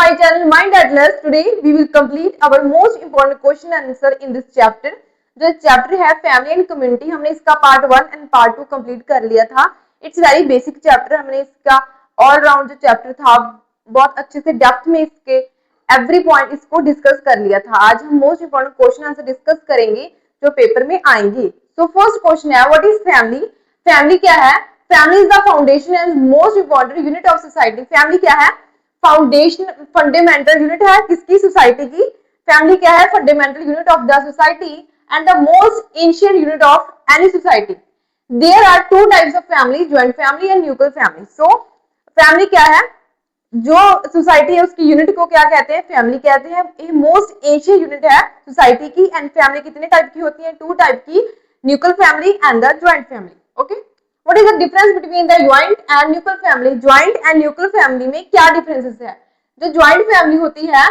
my channel Mind Atlas. Today we will complete our most important question and answer in this chapter. जो chapter है family and community, हमने इसका part 1 and part 2 complete कर लिया था. It's very basic chapter. हमने इसका all round जो चैप्टर था बहुत अच्छे से डेप्थ में इसके एवरी पॉइंट इसको डिस्कस कर लिया था. आज हम most important question answer discuss करेंगे जो पेपर में आएंगे. सो फर्स्ट क्वेश्चन है, व्हाट इज फैमिली? फैमिली क्या है? Family is the foundation and most important unit of society. Family क्या है? फाउंडेशन, फंडामेंटल यूनिट है किसकी? सोसाइटी की. फैमिली क्या है? Fundamental unit of the society and the most ancient unit of any society. There are two types of family, joint family and nuclear family. So family क्या है? जो society है उसकी यूनिट को क्या कहते हैं? फैमिली कहते हैं. ये मोस्ट एंशिएंट यूनिट है सोसाइटी की. एंड फैमिली कितने टाइप की होती है? टू टाइप की, nuclear family and the joint family. Okay, What is the difference between the joint and nuclear family? Joint and nuclear family में क्या differences है? जो joint family होती है,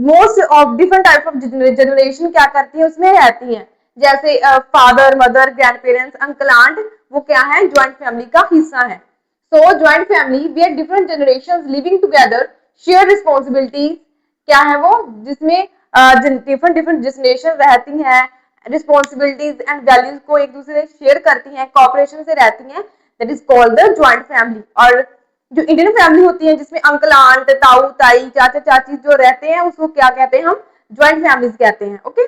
most of different type of generation क्या करती है? उसमें रहती है. जैसे father, mother, grandparents, uncle, aunt, वो क्या है? ज्वाइंट फैमिली का हिस्सा है. So joint family where different generations living together share responsibilities. क्या है वो? जिसमें different generation रहती हैं, रिस्पॉन्सिबिलिटीज एंड वैल्यूज को एक दूसरे से शेयर करती हैं, कॉपरेशन से रहती हैं, that is called the joint family. और जो इंडियन फैमिली होती है जिसमें अंकल, आंट, ताऊ, ताई, चाचा, चाची जो रहते हैं उसको क्या कहते हैं? हम ज्वाइंट फैमिलीज कहते हैं. ओके,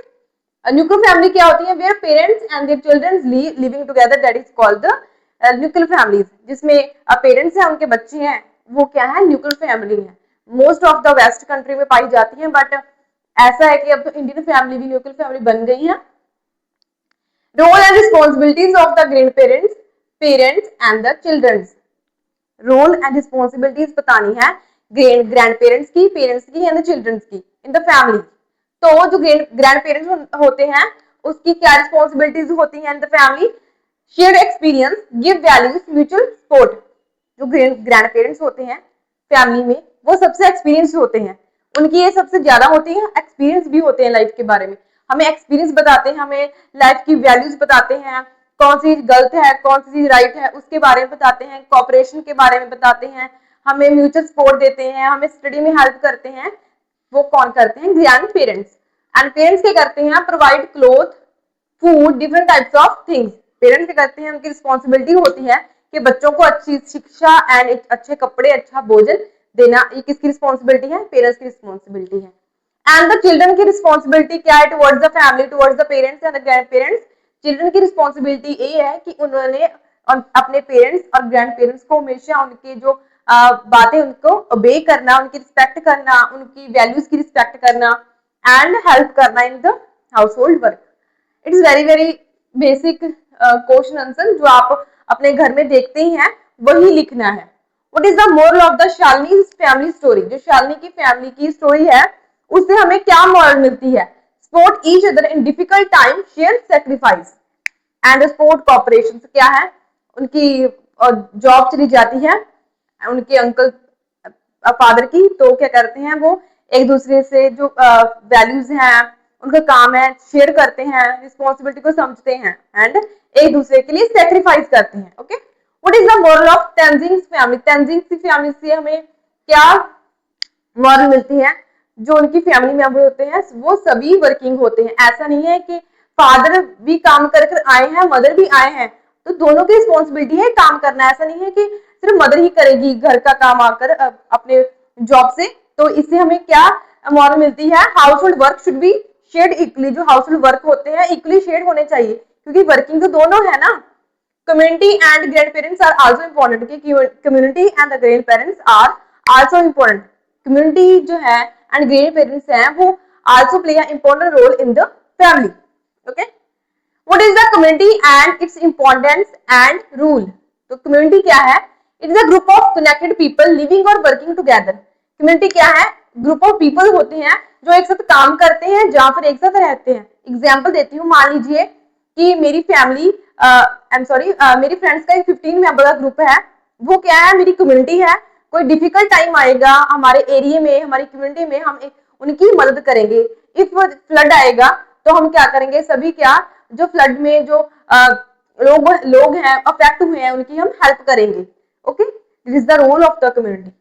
न्यूक्लियर फैमिली क्या होती है? Where parents and their children living together, that is called the nuclear families. जिसमें पेरेंट्स हैं, उनके बच्चे हैं, वो क्या है? न्यूक्लियर फैमिली है. Most of the west country में पाई जाती है, बट ऐसा है कि अब तो इंडियन फैमिली भी न्यूक्लियर फैमिली बन गई है. Role and responsibilities of the grandparents, parents and the children. Role and responsibilities बतानी है grandparents की, parents की and the children की in the family. तो जो grandparents होते हैं उसकी क्या responsibilities होती हैं in the family? Share experience, give values, mutual support. जो grandparents होते हैं family में वो सबसे experienced होते हैं, उनकी ये सबसे ज्यादा होती है, experience भी होते हैं लाइफ के बारे में. हमें एक्सपीरियंस बताते हैं, हमें लाइफ की वैल्यूज बताते हैं, कौन सी गलत है कौन सी चीज राइट है उसके बारे में बताते हैं, कॉपरेशन के बारे में बताते हैं, हमें म्यूचुअल सपोर्ट देते हैं, हमें स्टडी में हेल्प करते हैं. वो कौन करते हैं? Grand parents. एंड पेरेंट्स क्या करते हैं? Provide cloth, food, different types of things. Parents क्या करते हैं? उनकी रिस्पॉन्सिबिलिटी होती है कि बच्चों को अच्छी शिक्षा एंड अच्छे कपड़े, अच्छा भोजन देना. ये किसकी रिस्पॉन्सिबिलिटी है? पेरेंट्स की रिस्पॉन्सिबिलिटी है. एंड द चिल्ड्रन की रिस्पॉन्सिबिलिटी क्या है? Towards the family, towards the parents and the grand parents. Children की रिस्पॉन्सिबिलिटी ये है कि उन्होंने अपने पेरेंट्स और ग्रैंड पेरेंट्स को हमेशा उनकी जो बातें उनको ओबे करना, उनकी रिस्पेक्ट करना, उनकी वैल्यूज की रिस्पेक्ट करना एंड हेल्प करना in the house hold work. It is very very basic question answer जो आप अपने घर में देखते ही हैं वही लिखना है. What is the moral of the Shalini family story? जो शालिनी की फैमिली की स्टोरी है उससे हमें क्या मॉरल मिलती है? Support each other in difficult time, share sacrifice and support cooperation. क्या है? उनकी जॉब चली जाती है उनके अंकल फादर की, तो क्या करते हैं? वो एक दूसरे से जो वैल्यूज हैं, उनका काम है, शेयर करते हैं, रिस्पॉन्सिबिलिटी को समझते हैं एंड एक दूसरे के लिए सैक्रिफाइस करते हैं. Okay, what is the moral of Tenzing family? Tenzing family से हमें क्या मॉरल मिलती है? जो उनकी फैमिली मेंबर होते हैं वो सभी वर्किंग होते हैं. ऐसा नहीं है कि फादर भी काम कर आए हैं, मदर भी आए हैं, तो दोनों की रिस्पॉन्सिबिलिटी है काम करना. ऐसा नहीं है कि सिर्फ मदर ही करेगी घर का काम आकर अपने जॉब से. तो इससे हमें क्या मॉरल मिलती है? House hold work should be shared equally. जो हाउस होल्ड वर्क होते हैं इक्वली शेयर होने चाहिए क्योंकि वर्किंग तो दोनों है ना. Community and grandparents are also important. Community and the grandparents are also important. Community जो है and grandparents हैं वो also play an important role in the family. Okay, what is the community and its importance and rule? तो community क्या है? It is a group of connected people living or working together. Community क्या है? Group of people होते हैं जो एक साथ काम करते हैं या फिर एक साथ रहते हैं. Example देती हूँ, मान लीजिए कि मेरी फैमिली मेरी फ्रेंड्स का एक 15 मेंबर का ग्रुप है. वो क्या है? मेरी कम्युनिटी है. कोई डिफिकल्ट टाइम आएगा हमारे एरिया में, हमारी कम्युनिटी में, हम उनकी मदद करेंगे. इफ फ्लड आएगा तो हम क्या करेंगे? सभी क्या जो फ्लड में जो लोग हैं अफेक्ट हुए हैं उनकी हम हेल्प करेंगे. Okay, this is the role of the community.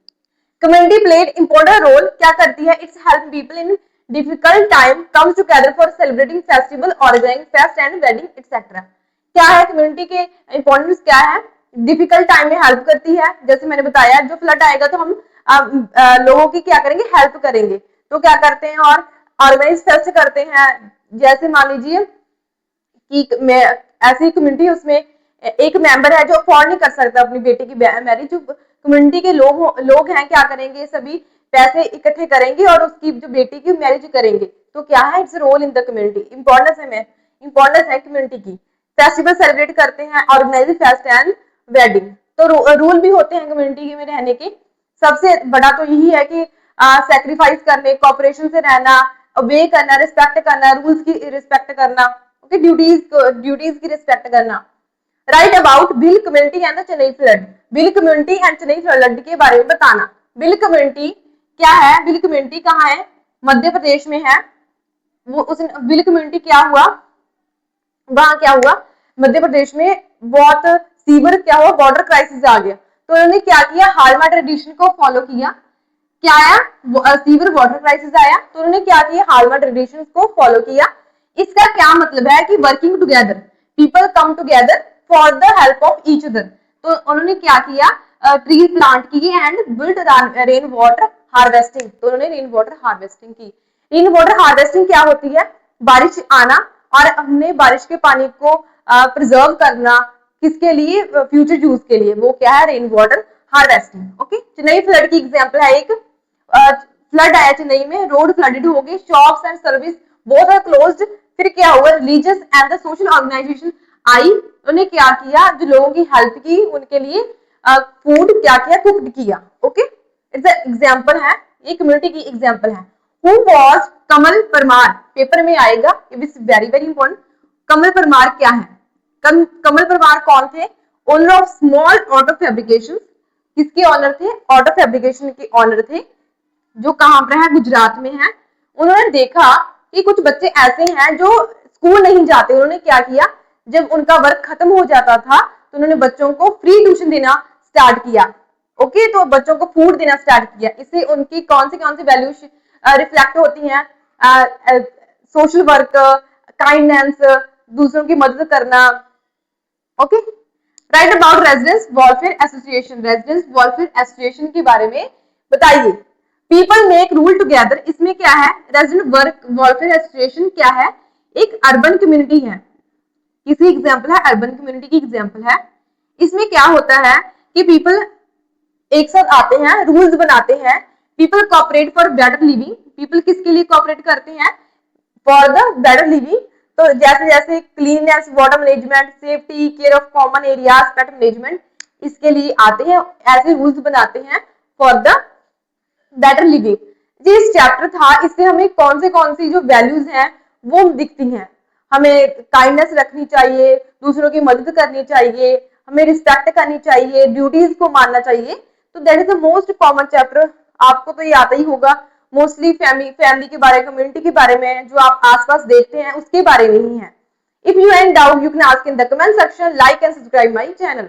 Community played important role, क्या करती है? It's help people in difficult time comes together for celebrating festival, organizing fest and wedding etcetera. क्या है कम्युनिटी के इंपॉर्टेंस? क्या है? Difficult time में help करती है, जैसे मैंने बताया जो फ्लड आएगा तो हम लोगों की क्या करेंगे? हेल्प करेंगे। तो क्या करते हैं? और ऑर्गेनाइज फेस्ट करते हैं, जैसे मान लीजिए कि ऐसी कम्युनिटी उसमें एक मेंबर है जो अफोर्ड नहीं कर सकता अपनी बेटी की मैरिज, जो कम्युनिटी के लोग हैं क्या करेंगे? सभी पैसे इकट्ठे करेंगे और उसकी जो बेटी की मैरिज करेंगे। तो क्या है? It's role in the community, importance है कम्युनिटी की। फेस्टिवल सेलिब्रेट करते हैं, ऑर्गेनाइज फेस्ट एंड वेडिंग। तो रूल भी होते हैं कम्युनिटी में रहने के। सबसे बड़ा तो यही है कि सेक्रीफाइस करने, कॉपरेशन से रहना, ओबे करना, रिस्पेक्ट करना, रूल्स की रिस्पेक्ट करना, ओके, ड्यूटीज की रिस्पेक्ट करना। Right about bill community and the Chennai flood. Bill community and Chennai flood के बारे में बताना। बिल कम्युनिटी क्या है? बिल कम्युनिटी कहाँ है? मध्य प्रदेश में है। वो उस बिल कम्युनिटी क्या हुआ? वहां क्या हुआ? मध्य प्रदेश में बहुत सीवर क्या हुआ? बॉर्डर क्राइसिस आ गया। तो उन्होंने क्या किया? हालमा ट्रेडिशन को फॉलो किया। क्या आया? सीवर वाटर क्राइसिस आया, तो उन्होंने क्या किया? हालमा ट्रेडिशन को फॉलो किया। इसका क्या मतलब है? कि working together, people come together for the help of each other. तो उन्होंने क्या किया? ट्री प्लांट किए and build rain water harvesting. तो उन्होंने रेन वाटर हार्वेस्टिंग की। रेन वाटर हार्वेस्टिंग क्या होती है? बारिश आना और हमने बारिश के पानी को प्रिजर्व करना, किसके लिए? फ्यूचर यूज के लिए। वो क्या है? Rain water harvesting. Okay, Chennai flood की एग्जांपल है एक। फ्लड आया चेन्नई में, रोड फ्लडेड हो गए, shops and service both are closed. फिर क्या हुआ? Religious and the social organisation आई, उन्होंने क्या किया? जो लोगों की हेल्प की, उनके लिए फूड क्या किया? कुक्ड किया। ओके, इट्स एग्जांपल है, ये कम्युनिटी की एग्जांपल है। Who was Kamal Parmar? Paper में आएगा, it is very very important. Kamal Parmar क्या है? कमल परमार कौन थे? Owner of small auto fabrication. किसके ऑनर थे? ऑटो फैब्रिकेशन के ऑनर थे, जो कहां पर है? गुजरात में है। उन्होंने देखा कि कुछ बच्चे ऐसे हैं जो स्कूल नहीं जाते। उन्होंने क्या किया? जब उनका वर्क खत्म हो जाता था तो उन्होंने बच्चों को फ्री ट्यूशन देना स्टार्ट किया। ओके, तो बच्चों को फूड देना स्टार्ट किया। इससे उनकी कौन सी वैल्यूज रिफ्लेक्ट होती हैं? सोशल वर्क, काइंडनेस, दूसरों की मदद करना। Okay, right about residence welfare association. Residence welfare association के बारे में बताइए। पीपल मेक रूल टुगेदर, इसमें क्या है? रेजिडेंट वर्क वेलफेयर एसोसिएशन क्या है? एक अर्बन कम्युनिटी है। किसी एग्जांपल है? अर्बन कम्युनिटी की एग्जांपल है। इसमें क्या होता है कि पीपल एक साथ आते हैं, रूल्स बनाते हैं। People cooperate for better living. People किसके लिए कोऑपरेट करते हैं? For the better living. तो जैसे जैसे cleanness, water management, safety, care of common areas, pet management, इसके लिए आते हैं, ऐसे रूल्स बनाते हैं फॉर द बेटर लिविंग। जी, इस चैप्टर था, इससे हमें कौन सी जो वैल्यूज हैं वो दिखती हैं। हमें काइंडनेस रखनी चाहिए, दूसरों की मदद करनी चाहिए, हमें रिस्पेक्ट करनी चाहिए, ड्यूटीज को मानना चाहिए। तो that is the most common chapter. आपको तो ये आता ही होगा। मोस्टली फैमिली के बारे, कम्युनिटी के बारे में, जो आप आसपास देखते हैं उसके बारे में ही है। If you any doubt you can ask in the comment section. Like and subscribe my channel.